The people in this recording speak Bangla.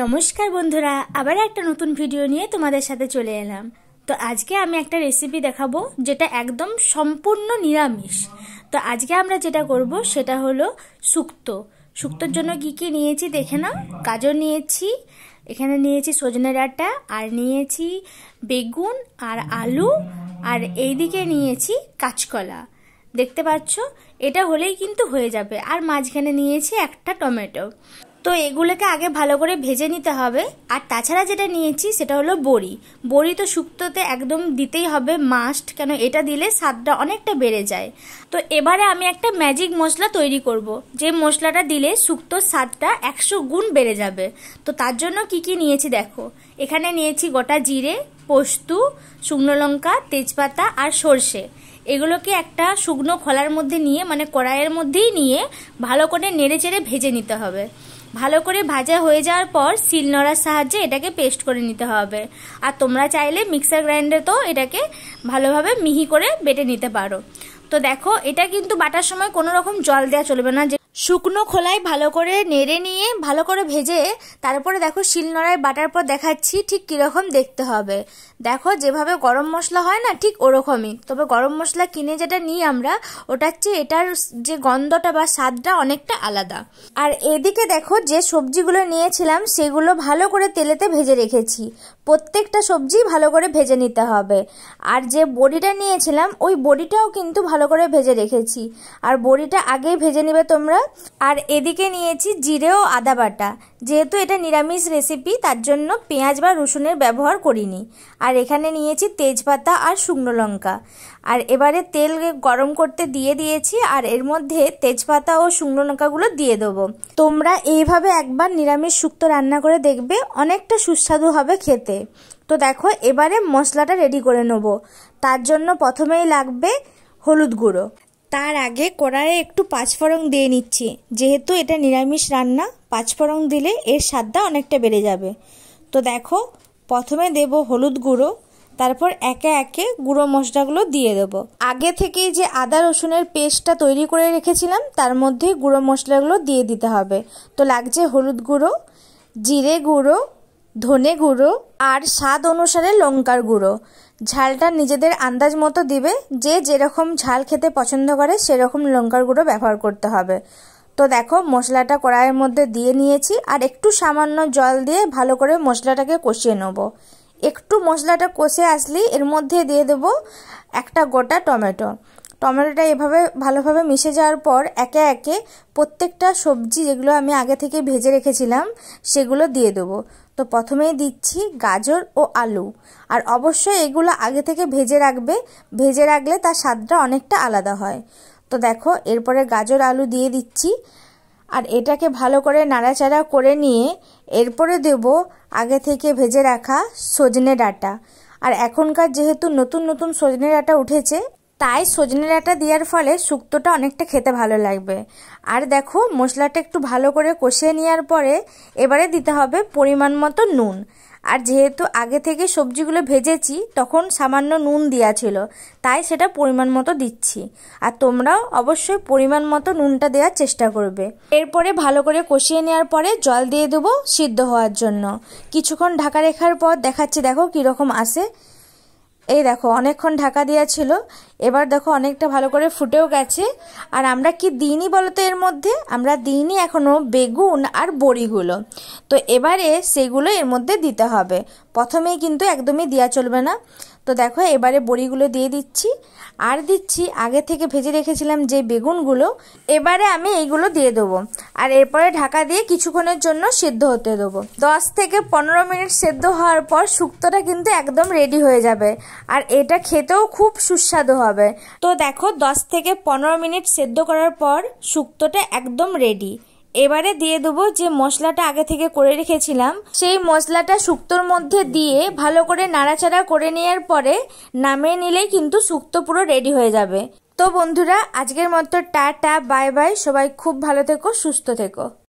নমস্কার বন্ধুরা, আবার একটা নতুন ভিডিও নিয়ে তোমাদের সাথে চলে এলাম। তো আজকে আমি একটা রেসিপি দেখাবো যেটা একদম সম্পূর্ণ নিরামিষ। তো আজকে আমরা যেটা করব সেটা হলো শুক্তো। শুক্তোর জন্য কি কি নিয়েছি দেখে নাও। গাজর নিয়েছি, এখানে নিয়েছি সজনে ডাঁটা, আর নিয়েছি বেগুন আর আলু, আর এইদিকে নিয়েছি কাঁচকলা। দেখতে পাচ্ছ, এটা হলেই কিন্তু হয়ে যাবে। আর মাঝখানে নিয়েছি একটা টমেটো। তো এগুলোকে আগে ভালো করে ভেজে নিতে হবে। আর তাছাড়া যেটা নিয়েছি সেটা হলো বড়ি। বড়ি তো শুক্তোতে একদম দিতেই হবে, মাস্ট, কেন এটা দিলে স্বাদটা অনেকটা বেড়ে যায়। তো এবারে আমি একটা ম্যাজিক মশলা তৈরি করব, যে মশলাটা দিলে শুক্তোর স্বাদটা 100 গুণ বেড়ে যাবে। তো তার জন্য কি কি নিয়েছি দেখো। এখানে নিয়েছি গোটা জিরে, পোস্ত, শুকনো লঙ্কা, তেজপাতা আর সর্ষে। এগুলোকে একটা শুকনো খোলার মধ্যে নিয়ে, মানে কড়াইয়ের মধ্যেই নিয়ে ভালো করে নেড়ে চেড়ে ভেজে নিতে হবে। ভালো করে ভাজা হয়ে যাওয়ার পর শিলনোড়ার সাহায্যে এটাকে পেস্ট করে নিতে হবে। আর তোমরা চাইলে মিক্সার গ্রাইন্ডারে তো এটাকে ভালোভাবে মিহি করে বেটে নিতে পারো। তো দেখো, এটা কিন্তু বাটার সময় কোনো রকম জল দেওয়া চলবে না। যে শুকনো খোলায় ভালো করে নেড়ে নিয়ে ভালো করে ভেজে তারপরে দেখো শিলনোড়ায় বাটার পর দেখাচ্ছি ঠিক কিরকম দেখতে হবে। দেখো, যেভাবে গরম মশলা হয় না, ঠিক ওরকমই। তবে গরম মশলা কিনে যেটা নিই আমরা, ওটার চেয়ে এটার যে গন্ধটা বা স্বাদটা অনেকটা আলাদা। আর এদিকে দেখো, যে সবজিগুলো নিয়েছিলাম সেগুলো ভালো করে তেলেতে ভেজে রেখেছি। প্রত্যেকটা সবজি ভালো করে ভেজে নিতে হবে। আর যে বড়িটা নিয়েছিলাম ওই বড়িটাও কিন্তু ভালো করে ভেজে রেখেছি। আর বড়িটা আগেই ভেজে নেবে তোমরা। আর এদিকে নিয়েছি জিরে ও আদা বাটা। যেহেতু এটা নিরামিষ রেসিপি, তার জন্য পেঁয়াজ বা রসুনের ব্যবহার করিনি। আর এখানে নিয়েছি তেজপাতা আর শুকনো লঙ্কা। আর এবারে তেল গরম করতে দিয়ে দিয়েছি, আর এর মধ্যে তেজপাতা ও শুকনো লঙ্কাগুলো দিয়ে দেবো। তোমরা এইভাবে একবার নিরামিষ শুক্তো রান্না করে দেখবে, অনেকটা সুস্বাদু হবে খেতে। তো দেখো, এবারে মশলাটা রেডি করে নেব। তার জন্য প্রথমেই লাগবে হলুদ গুঁড়ো। তার আগে কড়াইয়ে একটু পাঁচফোড়ন দিয়ে নিচ্ছি। যেহেতু এটা নিরামিষ রান্না, পাঁচফোড়ন দিলে এর স্বাদটা অনেকটা বেড়ে যাবে। তো দেখো, প্রথমে দেব হলুদ গুঁড়ো, তারপর একে একে গুঁড়ো মশলাগুলো দিয়ে দেবো। আগে থেকেই যে আদা রসুনের পেস্টটা তৈরি করে রেখেছিলাম, তার মধ্যে গুঁড়ো মশলাগুলো দিয়ে দিতে হবে। তো লাগছে হলুদ গুঁড়ো, জিরে গুঁড়ো, ধনে গুঁড়ো আর স্বাদ অনুসারে লঙ্কার গুঁড়ো। ঝালটা নিজেদের আন্দাজ মতো দিবে, যে যেরকম ঝাল খেতে পছন্দ করে সেরকম লঙ্কার গুঁড়ো ব্যবহার করতে হবে। তো দেখো, মশলাটা কড়াইয়ের মধ্যে দিয়ে নিয়েছি, আর একটু সামান্য জল দিয়ে ভালো করে মশলাটাকে কষিয়ে নেব। একটু মশলাটা কষে আসলেই এর মধ্যে দিয়ে দেবো একটা গোটা টমেটো। টমেটোটা এভাবে ভালোভাবে মিশে যাওয়ার পর একে একে প্রত্যেকটা সবজি যেগুলো আমি আগে থেকে ভেজে রেখেছিলাম সেগুলো দিয়ে দেবো। তো প্রথমেই দিচ্ছি গাজর ও আলু। আর অবশ্যই এগুলো আগে থেকে ভেজে রাখবে, ভেজে রাখলে তার স্বাদটা অনেকটা আলাদা হয়। তো দেখো, এরপরে গাজর আলু দিয়ে দিচ্ছি। আর এটাকে ভালো করে নাড়াচাড়া করে নিয়ে এরপরে দেব আগে থেকে ভেজে রাখা সজনে ডাঁটা। আর এখনকার যেহেতু নতুন নতুন সজনে ডাঁটা উঠেছে, তাই সজনে ডাঁটা দেওয়ার ফলে শুক্তোটা অনেকটা খেতে ভালো লাগবে। আর দেখো, মশলাটা একটু ভালো করে কষিয়ে নেওয়ার পরে এবারে দিতে হবে পরিমাণ মতো নুন। আর যেহেতু আগে থেকে সবজিগুলো ভেজেছি, তখন সামান্য নুন দেওয়া ছিল, তাই সেটা পরিমাণ মতো দিচ্ছি। আর তোমরাও অবশ্যই পরিমাণ মতো নুনটা দেওয়ার চেষ্টা করবে। এরপরে ভালো করে কষিয়ে নেওয়ার পরে জল দিয়ে দেবো সিদ্ধ হওয়ার জন্য। কিছুক্ষণ ঢাকা রাখার পর দেখাচ্ছি, দেখো কীরকম আসে। এই দেখো, অনেকক্ষণ ঢাকা দেওয়া ছিল, এবার দেখো অনেকটা ভালো করে ফুটেও গেছে। আর আমরা কি দিইনি বলো তো, এর মধ্যে আমরা দিইনি এখনও বেগুন আর বড়িগুলো। তো এবারে সেগুলো এর মধ্যে দিতে হবে। প্রথমেই কিন্তু একদমই দেওয়া চলবে না। তো দেখো, এবারে বড়িগুলো দিয়ে দিচ্ছি, আর দিচ্ছি আগে থেকে ভেজে রেখেছিলাম যে বেগুনগুলো। এবারে আমি এইগুলো দিয়ে দেবো, আর এরপরে ঢাকা দিয়ে কিছুক্ষণের জন্য সিদ্ধ হতে দেবো। 10 থেকে 15 মিনিট সিদ্ধ হওয়ার পর শুক্তোটা কিন্তু একদম রেডি হয়ে যাবে। আর এটা খেতেও খুব সুস্বাদু হবে। তো দেখো, 10 থেকে 15 মিনিট সিদ্ধ করার পর শুক্তোটা একদম রেডি। এবারে দিয়ে দেবো যে মশলাটা আগে থেকে করে রেখেছিলাম, সেই মশলাটা শুক্তোর মধ্যে দিয়ে ভালো করে নাড়াচাড়া করে নেওয়ার পরে নামিয়ে নিলেই কিন্তু শুক্তো পুরো রেডি হয়ে যাবে। তো বন্ধুরা, আজকের মতো টাটা, বাই বাই। সবাই খুব ভালো থেকো, সুস্থ থেকো।